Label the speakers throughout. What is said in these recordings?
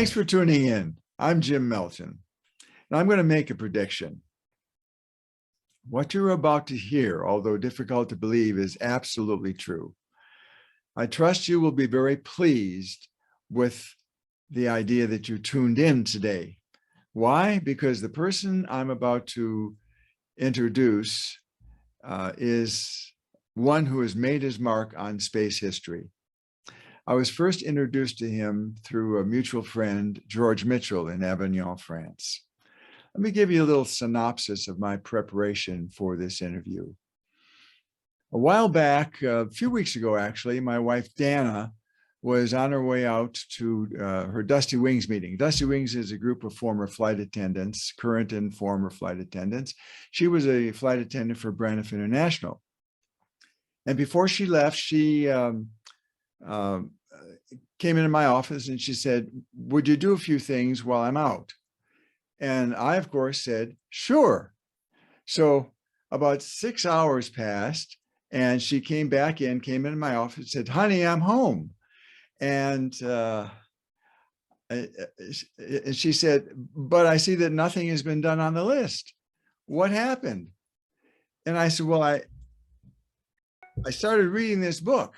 Speaker 1: Thanks for tuning in. I'm Jim Melton, and I'm going to make a prediction. What you're about to hear, although difficult to believe, is absolutely true. I trust you will be very pleased with the idea that you tuned in today. Why? Because the person I'm about to introduce is one who has made his mark on space history. I was first introduced to him through a mutual friend, George Mitchell, in Avignon, France. Let me give you a little synopsis of my preparation for this interview. A while back, a few weeks ago, actually, my wife, Dana, was on her way out to her Dusty Wings meeting. Dusty Wings is a group of former flight attendants, current and former flight attendants. She was a flight attendant for Braniff International. And before she left, she came into my office and she said, "Would you do a few things while I'm out?" And I, of course, said, "Sure." So about 6 hours passed and she came into my office and said, "Honey, I'm home." And she said, "But I see that nothing has been done on the list. What happened?" And I said, "Well, I started reading this book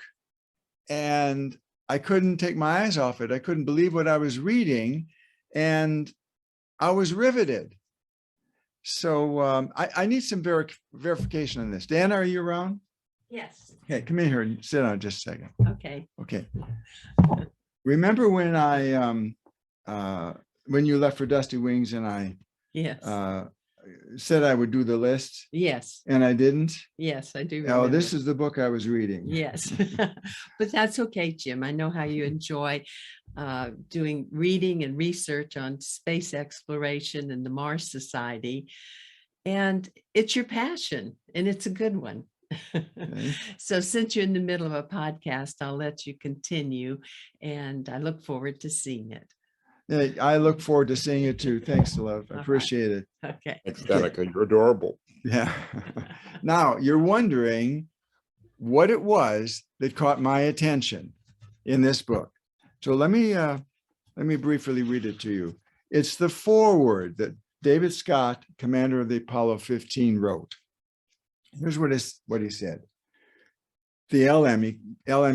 Speaker 1: and I couldn't take my eyes off it. I couldn't believe what I was reading and I was riveted." So I need some verification on this. Dana, are you around?
Speaker 2: Yes.
Speaker 1: Okay, come in here and sit down just a second.
Speaker 2: Okay.
Speaker 1: Okay. Remember when when you left for Dusty Wings and I said I would do the list?
Speaker 2: Yes.
Speaker 1: And I didn't?
Speaker 2: Yes, I do
Speaker 1: Oh,
Speaker 2: remember.
Speaker 1: this is the book I was reading.
Speaker 2: Yes. But that's okay, Jim. I know how you enjoy doing reading and research on space exploration and the Mars Society. And it's your passion, and it's a good one. Okay. So since you're in the middle of a podcast, I'll let you continue, and I look forward to seeing it.
Speaker 1: Yeah, I look forward to seeing it too. Thanks, love. I appreciate it.
Speaker 2: Okay.
Speaker 3: Thanks, Danica. You're adorable.
Speaker 1: Yeah. Now you're wondering what it was that caught my attention in this book. So let me briefly read it to you. It's the foreword that David Scott, commander of the Apollo 15, wrote. Here's what he said. The LM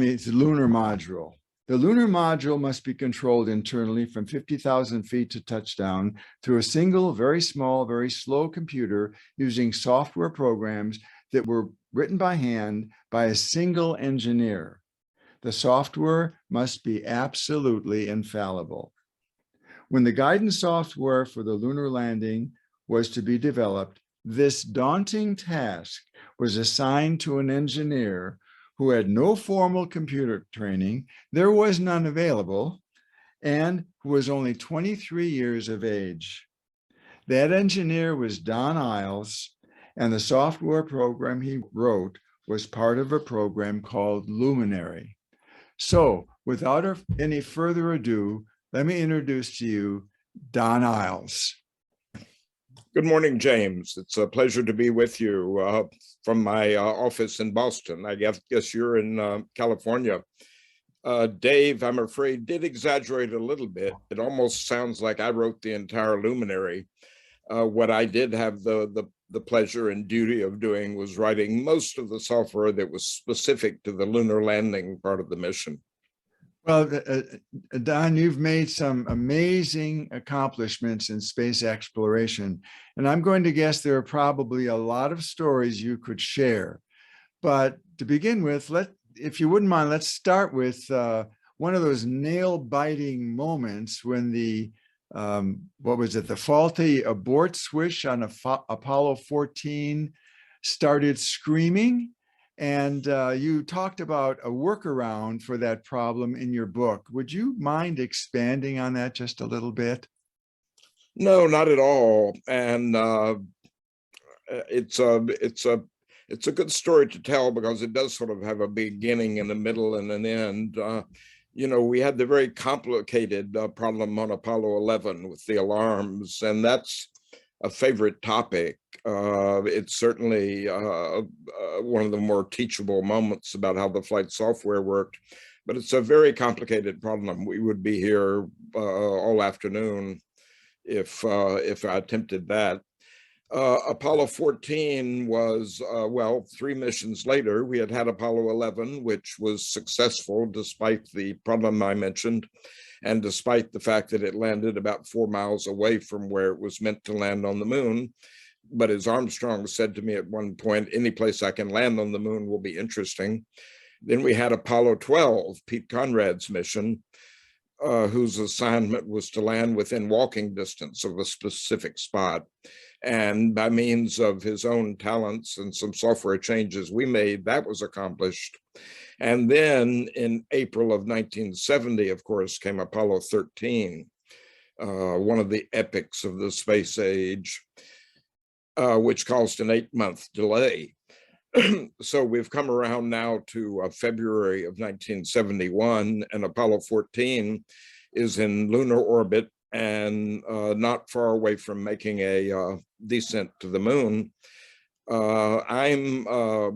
Speaker 1: is the lunar module. The lunar module must be controlled internally from 50,000 feet to touchdown through a single, very small, very slow computer using software programs that were written by hand by a single engineer. The software must be absolutely infallible. When the guidance software for the lunar landing was to be developed, this daunting task was assigned to an engineer who had no formal computer training, there was none available, and who was only 23 years of age. That engineer was Don Eyles, and the software program he wrote was part of a program called Luminary. So without any further ado, let me introduce to you Don Eyles.
Speaker 3: Good morning, James. It's a pleasure to be with you from my office in Boston. I guess you're in California. Dave, I'm afraid, did exaggerate a little bit. It almost sounds like I wrote the entire Luminary. What I did have the pleasure and duty of doing was writing most of the software that was specific to the lunar landing part of the mission.
Speaker 1: Well, Don, you've made some amazing accomplishments in space exploration, and I'm going to guess there are probably a lot of stories you could share. But to begin with, if you wouldn't mind, let's start with one of those nail-biting moments when the the faulty abort switch on Apollo 14 started screaming. And you talked about a workaround for that problem in your book. Would you mind expanding on that just a little bit?
Speaker 3: No, not at all. And it's a good story to tell because it does sort of have a beginning and a middle and an end. You know, we had the very complicated problem on Apollo 11 with the alarms, and that's a favorite topic. It's certainly one of the more teachable moments about how the flight software worked. but it's a very complicated problem. We would be here all afternoon if I attempted that. Apollo 14 was, well, 3 missions later, we had Apollo 11, which was successful despite the problem I mentioned, and despite the fact that it landed about 4 miles away from where it was meant to land on the moon. But as Armstrong said to me at one point, any place I can land on the moon will be interesting. Then we had Apollo 12, Pete Conrad's mission, whose assignment was to land within walking distance of a specific spot. And by means of his own talents and some software changes we made, that was accomplished. And then in April of 1970, of course, came Apollo 13, one of the epics of the space age, which caused an 8-month delay. So we've come around now to February of 1971, and Apollo 14 is in lunar orbit and not far away from making a descent to the moon.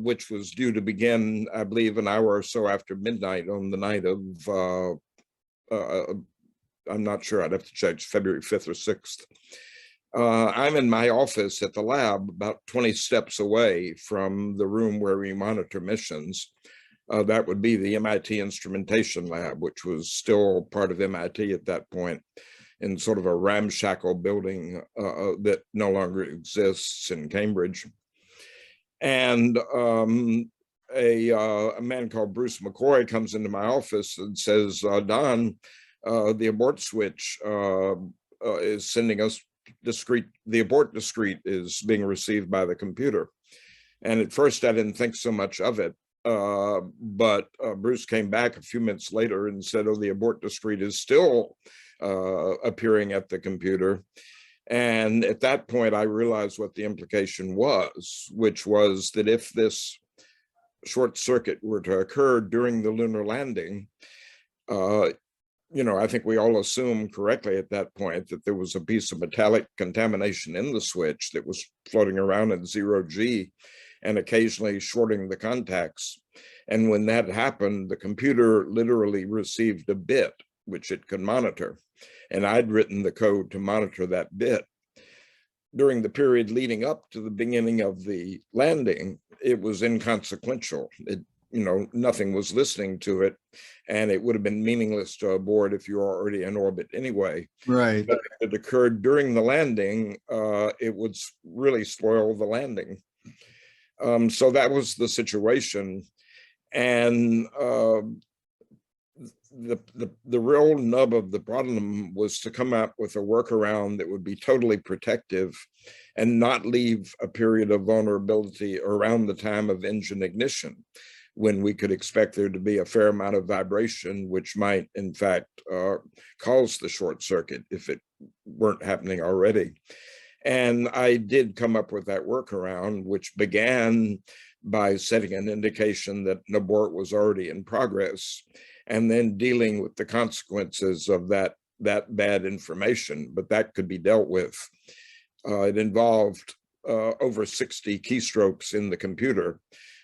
Speaker 3: Which was due to begin, I believe, an hour or so after midnight on the night of, I'm not sure, I'd have to check, February 5th or 6th. I'm in my office at the lab about 20 steps away from the room where we monitor missions. That would be the MIT Instrumentation Lab, which was still part of MIT at that point, in sort of a ramshackle building that no longer exists in Cambridge. And a man called Bruce McCoy comes into my office and says, Don, the abort switch is sending us discrete, the abort discrete is being received by the computer. And at first I didn't think so much of it, but Bruce came back a few minutes later and said, oh, the abort discrete is still appearing at the computer. And at that point, I realized what the implication was, which was that if this short circuit were to occur during the lunar landing, I think we all assumed correctly at that point that there was a piece of metallic contamination in the switch that was floating around at 0G and occasionally shorting the contacts. And when that happened, the computer literally received a bit, which it could monitor. And I'd written the code to monitor that bit. During the period leading up to the beginning of the landing, it was inconsequential. Nothing was listening to it, and it would have been meaningless to abort if you were already in orbit anyway.
Speaker 1: Right.
Speaker 3: But if it occurred during the landing, it would really spoil the landing. So that was the situation. And the real nub of the problem was to come up with a workaround that would be totally protective and not leave a period of vulnerability around the time of engine ignition, when we could expect there to be a fair amount of vibration, which might in fact cause the short circuit if it weren't happening already. And I did come up with that workaround, which began by setting an indication that an abort was already in progress, and then dealing with the consequences of that bad information, but that could be dealt with. It involved over 60 keystrokes in the computer,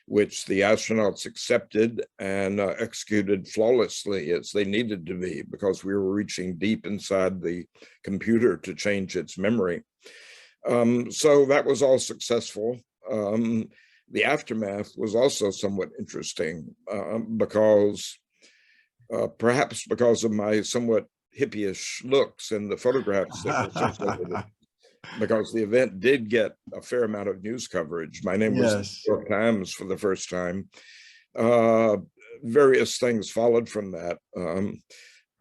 Speaker 3: which the astronauts accepted and executed flawlessly as they needed to be, because we were reaching deep inside the computer to change its memory. So that was all successful. The aftermath was also somewhat interesting because perhaps because of my somewhat hippie-ish looks and the photographs that were associated with it, because the event did get a fair amount of news coverage. My name was in the New York Times for the first time. Various things followed from that.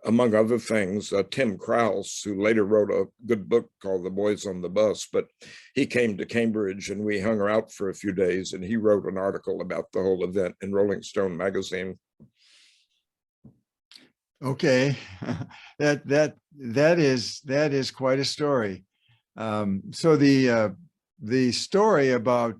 Speaker 3: Among other things, Tim Krause, who later wrote a good book called The Boys on the Bus, but he came to Cambridge and we hung out for a few days, and he wrote an article about the whole event in Rolling Stone magazine.
Speaker 1: Okay, that is quite a story. So the story about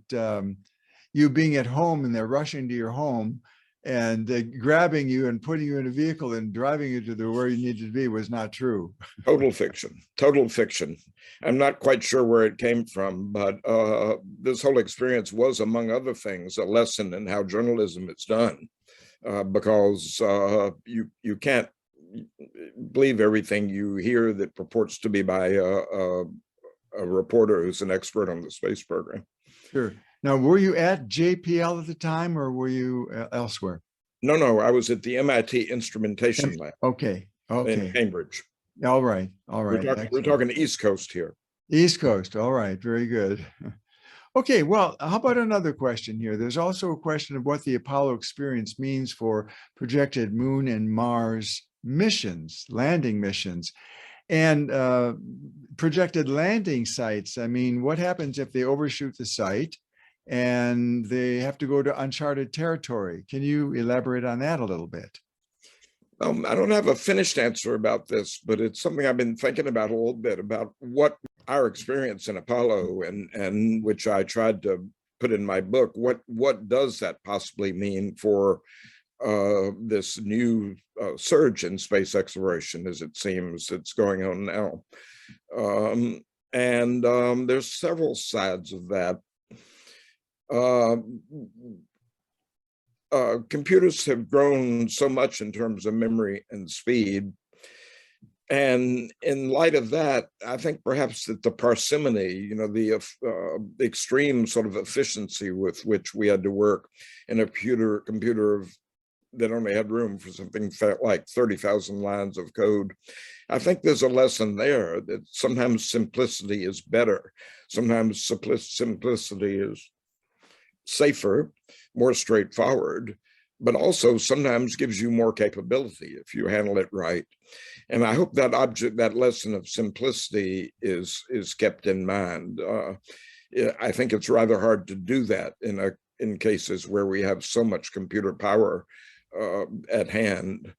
Speaker 1: you being at home and they're rushing to your home and grabbing you and putting you in a vehicle and driving you to where you needed to be was not true.
Speaker 3: Total fiction, total fiction. I'm not quite sure where it came from, but this whole experience was, among other things, a lesson in how journalism is done. because you can't believe everything you hear that purports to be by a reporter who's an expert on the space program.
Speaker 1: Sure. Now, were you at JPL at the time, or were you elsewhere?
Speaker 3: No, I was at the MIT Instrumentation Lab
Speaker 1: Okay.
Speaker 3: in
Speaker 1: Okay.
Speaker 3: Cambridge.
Speaker 1: All right. All
Speaker 3: We're
Speaker 1: right.
Speaker 3: talking East Coast here.
Speaker 1: East Coast. All right. Very good. Okay. Well, how about another question here? There's also a question of what the Apollo experience means for projected Moon and Mars missions, landing missions, and projected landing sites. I mean, what happens if they overshoot the site and they have to go to uncharted territory? Can you elaborate on that a little bit?
Speaker 3: I don't have a finished answer about this, but it's something I've been thinking about a little bit, about what our experience in Apollo, and which I tried to put in my book. What does that possibly mean for this new surge in space exploration, as it seems it's going on now? There's several sides of that. Computers have grown so much in terms of memory and speed. And in light of that, I think perhaps that the parsimony, the extreme sort of efficiency with which we had to work in a computer that only had room for something like 30,000 lines of code. I think there's a lesson there that sometimes simplicity is better. Sometimes simplicity is safer, more straightforward, but also sometimes gives you more capability if you handle it right. And I hope that lesson of simplicity is kept in mind. I think it's rather hard to do that in cases where we have so much computer power at hand.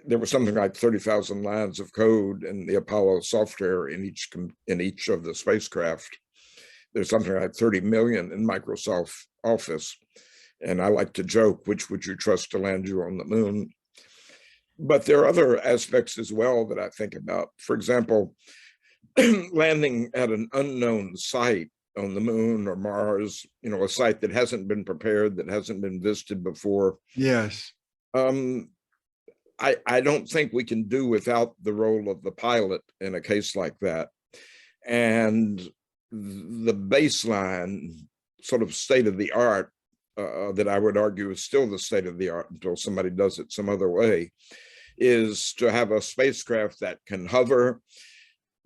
Speaker 3: There was something like 30,000 lines of code in the Apollo software in each of the spacecraft. There's something like 30 million in Microsoft Office. And I like to joke, which would you trust to land you on the moon? But there are other aspects as well that I think about. For example, landing at an unknown site on the moon or Mars, a site that hasn't been prepared, that hasn't been visited before.
Speaker 1: Yes.
Speaker 3: I don't think we can do without the role of the pilot in a case like that. And the baseline sort of state of the art that I would argue is still the state of the art until somebody does it some other way, is to have a spacecraft that can hover,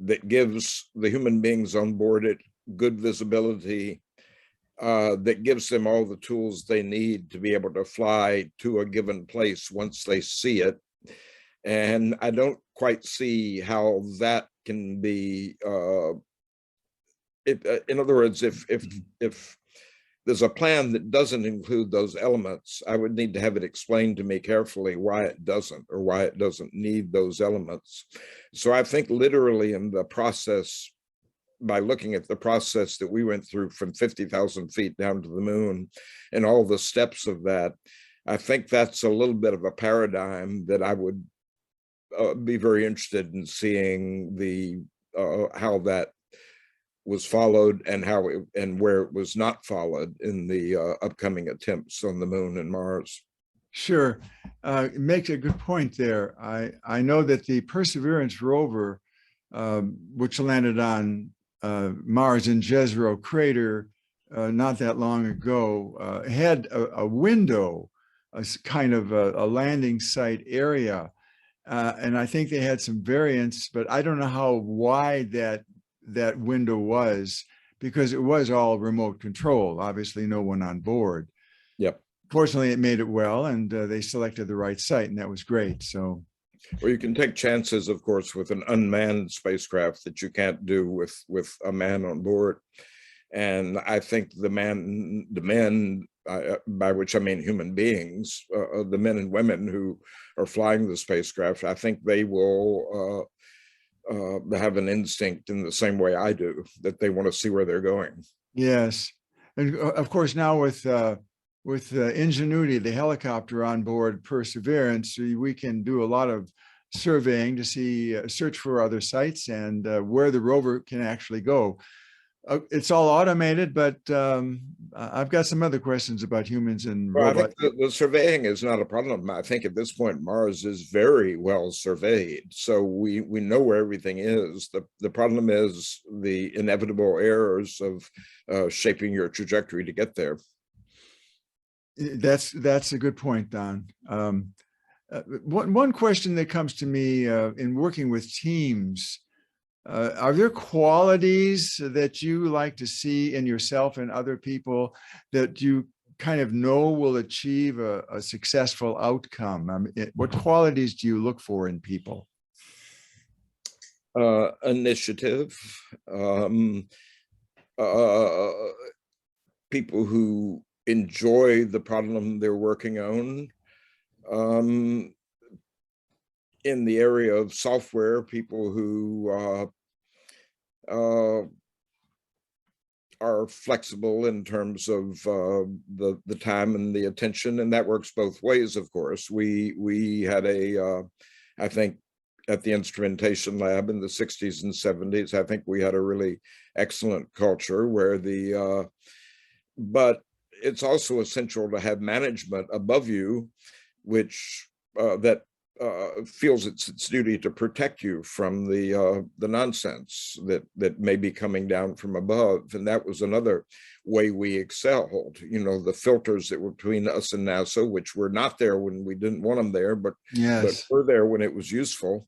Speaker 3: that gives the human beings on board it good visibility, that gives them all the tools they need to be able to fly to a given place once they see it. And I don't quite see how that can be, in other words, if there's a plan that doesn't include those elements, I would need to have it explained to me carefully why it doesn't, or why it doesn't need those elements. So I think literally in the process, by looking at the process that we went through from 50,000 feet down to the moon and all the steps of that, I think that's a little bit of a paradigm that I would be very interested in seeing how that was followed and where it was not followed in the upcoming attempts on the moon and Mars.
Speaker 1: Sure. It makes a good point there. I know that the Perseverance rover, which landed on Mars in Jezero crater not that long ago, had a window, a kind of a landing site area. And I think they had some variants, but I don't know how wide that window was, because it was all remote control, obviously no one on board.
Speaker 3: Yep.
Speaker 1: Fortunately, it made it well, and they selected the right site, and that was great. So,
Speaker 3: well, you can take chances, of course, with an unmanned spacecraft that you can't do with a man on board. And I think the men, by which I mean human beings, the men and women who are flying the spacecraft, I think they will have an instinct in the same way I do, that they want to see where they're going.
Speaker 1: Yes. And of course, now with Ingenuity, the helicopter on board Perseverance, we can do a lot of surveying to see, search for other sites and where the rover can actually go. It's all automated, but I've got some other questions about humans and
Speaker 3: Well, I
Speaker 1: robots.
Speaker 3: think the surveying is not a problem. I think at this point, Mars is very well surveyed. So we know where everything is. The problem is the inevitable errors of shaping your trajectory to get there.
Speaker 1: That's a good point, Don. One question that comes to me in working with teams, are there qualities that you like to see in yourself and other people that you kind of know will achieve a successful outcome? I mean, what qualities do you look for in people?
Speaker 3: Initiative, people who enjoy the problem they're working on. In the area of software, people who are flexible in terms of the time and the attention, and that works both ways, of course. We had I think at the instrumentation lab in the 60s and 70s, I think we had a really excellent culture where but it's also essential to have management above you, which that feels it's its duty to protect you from the nonsense that may be coming down from above. And that was another way we excelled. You know, the filters that were between us and NASA, which were not there when we didn't want them there, but were there when it was useful,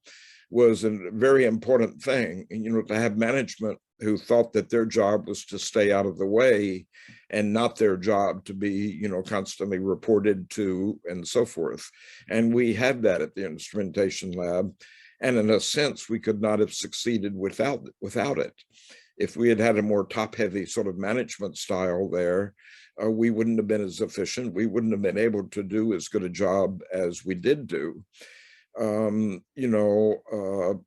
Speaker 3: was a very important thing. And, you know, to have management who thought that their job was to stay out of the way and not their job to be, you know, constantly reported to and so forth. And we had that at the instrumentation lab. And in a sense, we could not have succeeded without it. If we had had a more top-heavy sort of management style there, we wouldn't have been as efficient. We wouldn't have been able to do as good a job as we did do. You know,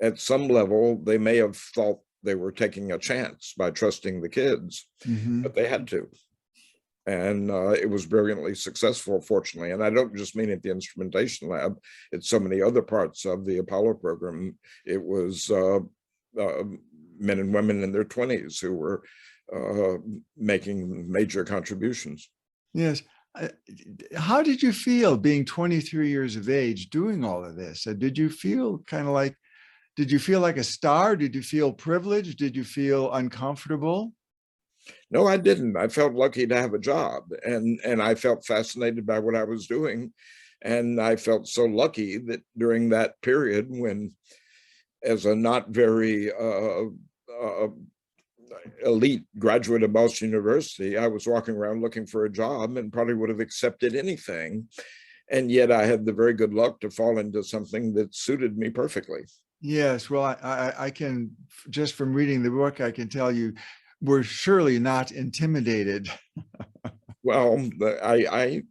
Speaker 3: at some level, they may have thought they were taking a chance by trusting the kids, but they had to. And it was brilliantly successful, fortunately. And I don't just mean at the instrumentation lab, it's so many other parts of the Apollo program. It was men and women in their 20s who were making major contributions.
Speaker 1: Yes. How did you feel being 23 years of age doing all of this? Did you feel kind of like, did you feel like a star? Did you feel privileged? Did you feel uncomfortable?
Speaker 3: No, I didn't. I felt lucky to have a job, and I felt fascinated by what I was doing. And I felt so lucky that during that period when, as a not very elite graduate of Boston University, I was walking around looking for a job and probably would have accepted anything. And yet I had the very good luck to fall into something that suited me perfectly.
Speaker 1: Yes, well, I can, just from reading the book, I can tell you we're surely not intimidated.
Speaker 3: Well, I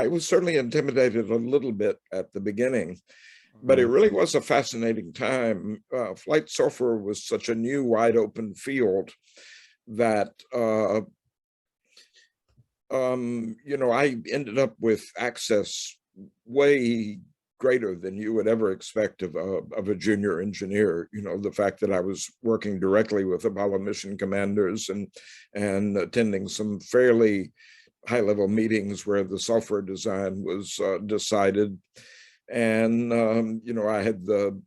Speaker 3: was certainly intimidated a little bit at the beginning, but it really was a fascinating time. Flight software was such a new, wide open field that, you know, I ended up with access way greater than you would ever expect of a junior engineer. You know, the fact that I was working directly with Apollo mission commanders and attending some fairly high-level meetings where the software design was decided. And, you know, I had the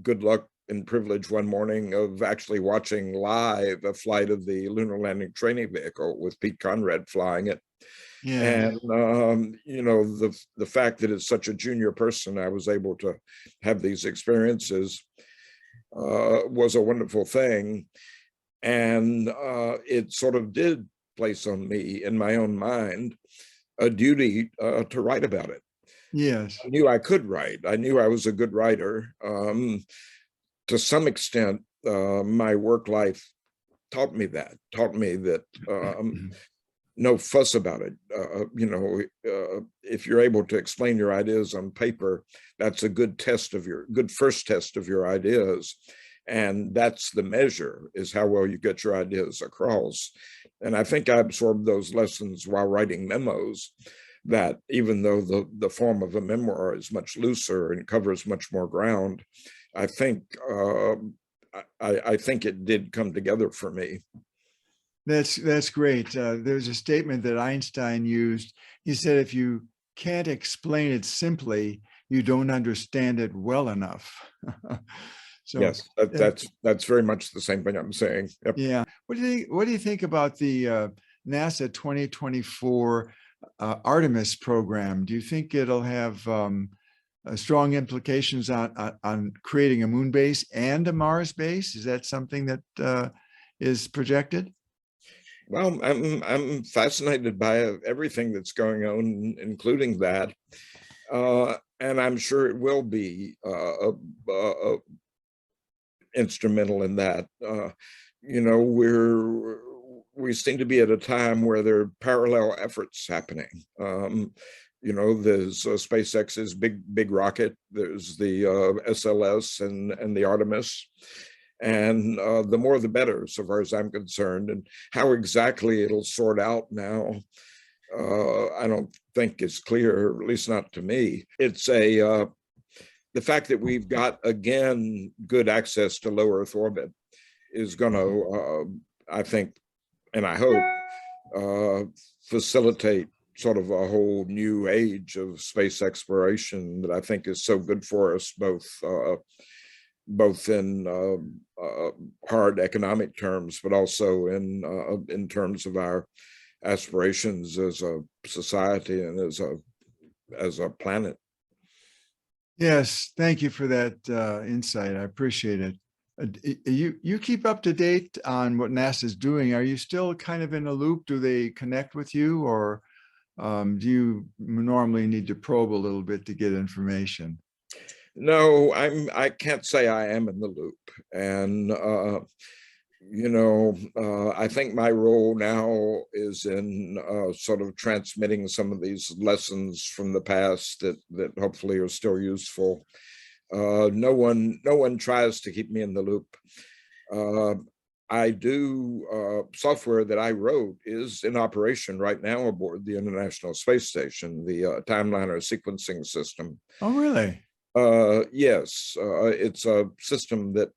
Speaker 3: good luck and privilege one morning of actually watching live a flight of the lunar landing training vehicle with Pete Conrad flying it.
Speaker 1: Yeah.
Speaker 3: And, you know, the fact that it's such a junior person, I was able to have these experiences was a wonderful thing. And it sort of did place on me, in my own mind, a duty to write about it.
Speaker 1: Yes.
Speaker 3: I knew I could write. I knew I was a good writer. To some extent, my work life taught me that no fuss about it. You know, if you're able to explain your ideas on paper, that's a good first test of your ideas. And that's the measure, is how well you get your ideas across. And I think I absorbed those lessons while writing memos, that even though the form of a memoir is much looser and covers much more ground, I think I I think it did come together for me.
Speaker 1: That's great. There's a statement that Einstein used. He said, if you can't explain it simply, you don't understand it well enough. So
Speaker 3: Yes, that's very much the same thing I'm saying. Yep.
Speaker 1: yeah. What do you think about the NASA 2024 Artemis program? Do you think it'll have strong implications on creating a moon base and a Mars base? Is that something that is projected?
Speaker 3: Well, I'm fascinated by everything that's going on, including that, and I'm sure it will be instrumental in that. You know, we seem to be at a time where there are parallel efforts happening. You know, there's SpaceX's big rocket. There's the SLS and the Artemis. And the more the better, so far as I'm concerned. And how exactly it'll sort out now, I don't think is clear, at least not to me. It's the fact that we've got, again, good access to low Earth orbit is going to, I think, and I hope, facilitate sort of a whole new age of space exploration that I think is so good for us, both in hard economic terms, but also in terms of our aspirations as a society and as a planet.
Speaker 1: Yes, thank you for that insight. I appreciate it. You keep up to date on what NASA's doing. Are you still kind of in a loop? Do they connect with you, or do you normally need to probe a little bit to get information?
Speaker 3: No, I can't say I am in the loop. And, you know, I think my role now is in sort of transmitting some of these lessons from the past that hopefully are still useful. No one tries to keep me in the loop. I do software that I wrote is in operation right now aboard the International Space Station, the timeliner sequencing system.
Speaker 1: Oh, really?
Speaker 3: Yes, it's a system that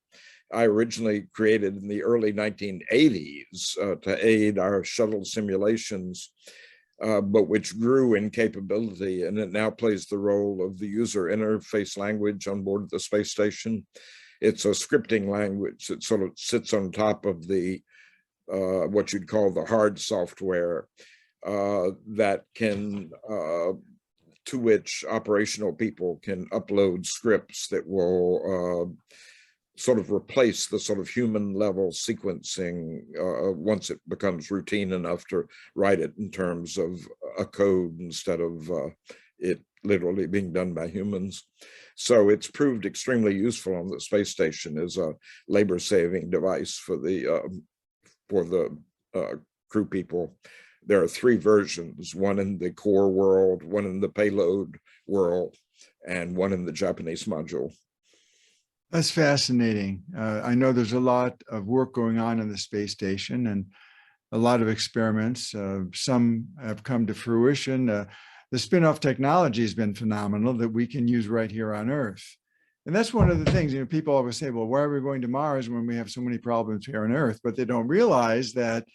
Speaker 3: I originally created in the early 1980s to aid our shuttle simulations, but which grew in capability, and it now plays the role of the user interface language on board the space station. It's a scripting language that sort of sits on top of the what you'd call the hard software that can to which operational people can upload scripts that will sort of replace the sort of human level sequencing once it becomes routine enough to write it in terms of a code instead of it literally being done by humans. So it's proved extremely useful on the space station as a labor-saving device for the crew people. There are 3 versions, one in the core world, one in the payload world, and one in the Japanese module.
Speaker 1: That's fascinating. I know there's a lot of work going on in the space station and a lot of experiments. Some have come to fruition. The spin-off technology has been phenomenal that we can use right here on Earth. And that's one of the things, you know, people always say, well, why are we going to Mars when we have so many problems here on Earth? But they don't realize that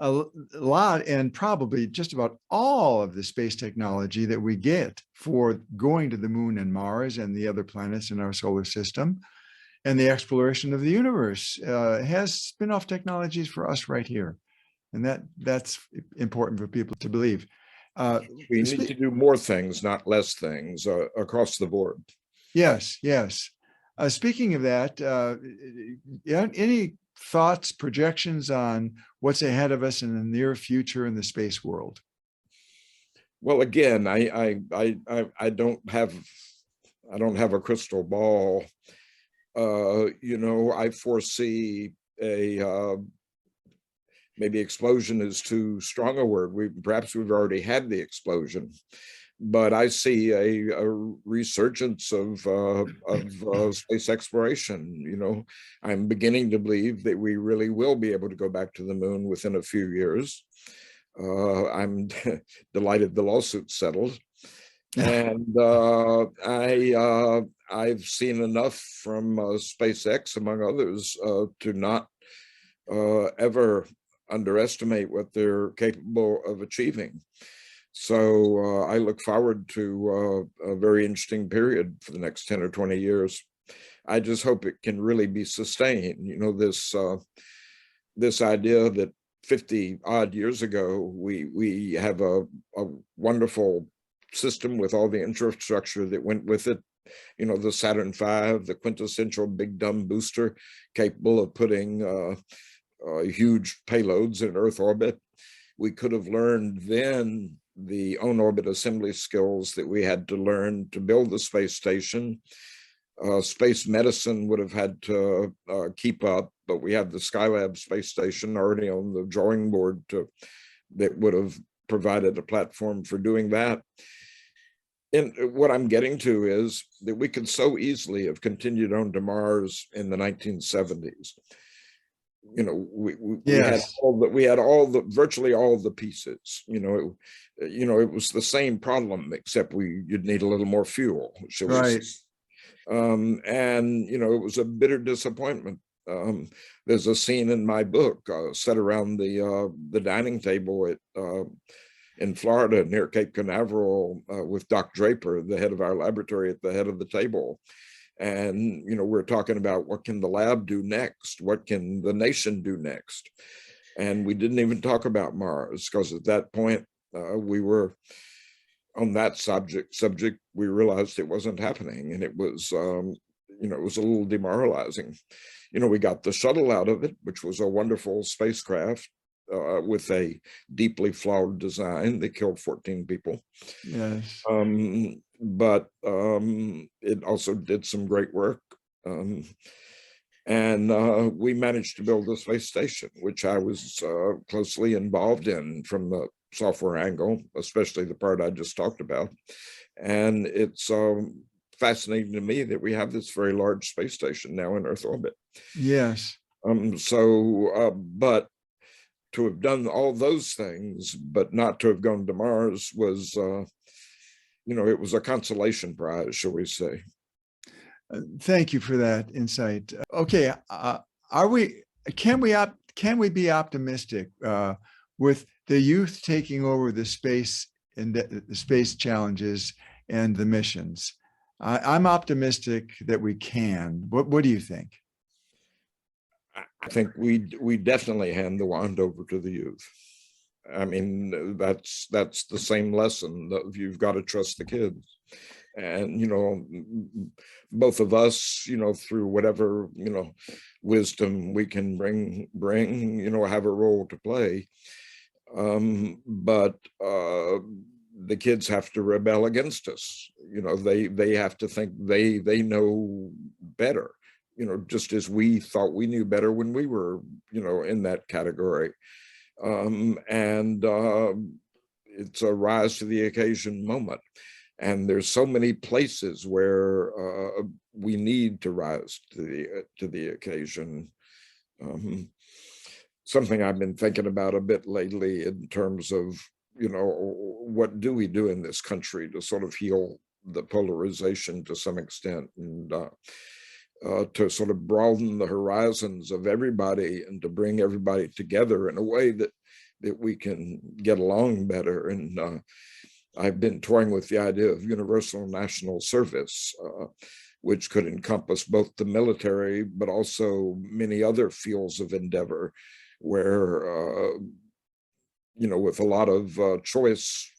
Speaker 1: a lot, and probably just about all of the space technology that we get for going to the moon and Mars and the other planets in our solar system and the exploration of the universe has spin-off technologies for us right here. And that's important for people to believe.
Speaker 3: We need to do more things, not less things, across the board.
Speaker 1: Yes, yes. Speaking of that, any thoughts, projections on what's ahead of us in the near future in the space world?
Speaker 3: Well, again, I don't have a crystal ball. You know, I foresee maybe explosion is too strong a word. Perhaps we've already had the explosion, but I see a resurgence of space exploration. You know, I'm beginning to believe that we really will be able to go back to the moon within a few years. I'm delighted the lawsuit's settled. And I've seen enough from SpaceX, among others, to not ever underestimate what they're capable of achieving. So I look forward to a very interesting period for the next 10 or 20 years. I just hope it can really be sustained. You know, this idea that 50 odd years ago, we have a wonderful system with all the infrastructure that went with it. You know, the Saturn V, the quintessential big dumb booster capable of putting huge payloads in Earth orbit. We could have learned then the on-orbit assembly skills that we had to learn to build the space station. Space medicine would have had to keep up, but we had the Skylab space station already on the drawing board that would have provided a platform for doing that. And what I'm getting to is that we could so easily have continued on to Mars in the 1970s. You know, we had virtually all the pieces. You know, it was the same problem, except you'd need a little more fuel.
Speaker 1: Right.
Speaker 3: And you know, it was a bitter disappointment. There's a scene in my book set around the dining table in Florida near Cape Canaveral with Doc Draper, the head of our laboratory, at the head of the table. And, you know, we're talking about what can the lab do next? What can the nation do next? And we didn't even talk about Mars, because at that point we were on that subject. We realized it wasn't happening, and it was, you know, it was a little demoralizing. You know, we got the shuttle out of it, which was a wonderful spacecraft with a deeply flawed design that killed 14 people.
Speaker 1: Yes.
Speaker 3: But it also did some great work. And we managed to build a space station, which I was closely involved in from the software angle, especially the part I just talked about. And it's fascinating to me that we have this very large space station now in Earth orbit.
Speaker 1: Yes.
Speaker 3: But to have done all those things, but not to have gone to Mars was, you know, it was a consolation prize, shall we say.
Speaker 1: Thank you for that insight. Okay, can we be optimistic with the youth taking over the space and the space challenges and the missions? I'm optimistic that we can. What do you think?
Speaker 3: I think we definitely hand the wand over to the youth. I mean, that's the same lesson that you've got to trust the kids. And, you know, both of us, you know, through whatever, you know, wisdom we can bring, you know, have a role to play. But the kids have to rebel against us. You know, they have to think they know better, you know, just as we thought we knew better when we were, you know, in that category. And it's a rise to the occasion moment. And there's so many places where we need to rise to the occasion. Something I've been thinking about a bit lately in terms of, you know, what do we do in this country to sort of heal the polarization to some extent, and to sort of broaden the horizons of everybody and to bring everybody together in a way that we can get along better. And I've been toying with the idea of universal national service, which could encompass both the military, but also many other fields of endeavor where, you know, with a lot of choice,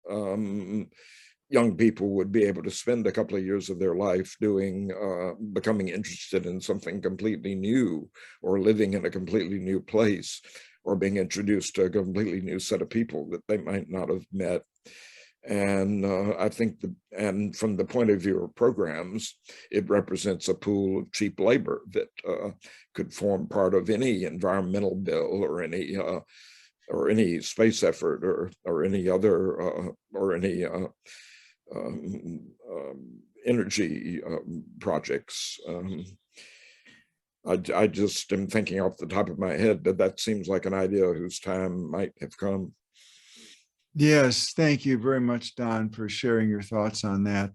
Speaker 3: young people would be able to spend a couple of years of their life becoming interested in something completely new, or living in a completely new place, or being introduced to a completely new set of people that they might not have met. And I think and from the point of view of programs, it represents a pool of cheap labor that could form part of any environmental bill, or any space effort, or any other or any energy projects. I just am thinking off the top of my head that seems like an idea whose time might have come.
Speaker 1: Yes, thank you very much, Don, for sharing your thoughts on that.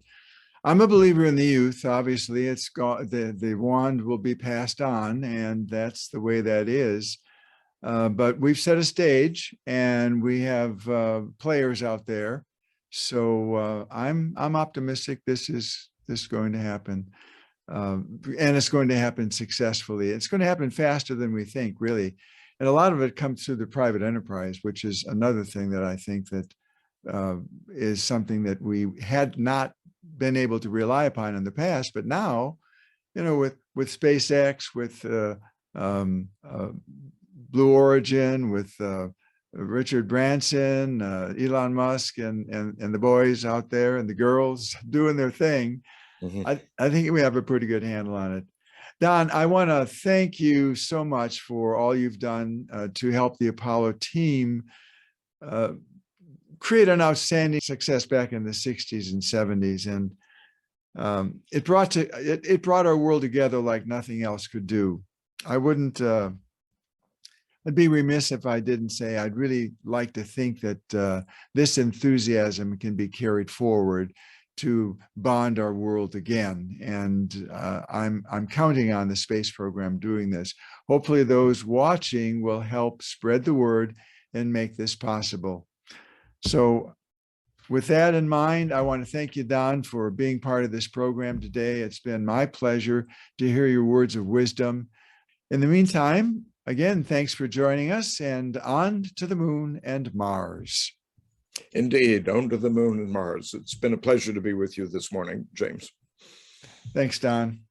Speaker 1: I'm a believer in the youth. Obviously, it's got the wand will be passed on, and that's the way that is. But we've set a stage, and we have players out there. So I'm optimistic. This is going to happen, and it's going to happen successfully. It's going to happen faster than we think, really. And a lot of it comes through the private enterprise, which is another thing that I think that is something that we had not been able to rely upon in the past. But now, with SpaceX, with Blue Origin, with Richard Branson, Elon Musk, and the boys out there and the girls doing their thing, I think we have a pretty good handle on it. Don, I want to thank you so much for all you've done to help the Apollo team create an outstanding success back in the 60s and 70s. And it brought our world together like nothing else could do. I'd be remiss if I didn't say I'd really like to think that this enthusiasm can be carried forward to bond our world again. And I'm counting on the space program doing this. Hopefully those watching will help spread the word and make this possible. So with that in mind, I want to thank you, Don, for being part of this program today. It's been my pleasure to hear your words of wisdom. In the meantime, again, thanks for joining us, and on to the moon and Mars.
Speaker 3: Indeed, on to the moon and Mars. It's been a pleasure to be with you this morning, James.
Speaker 1: Thanks, Don.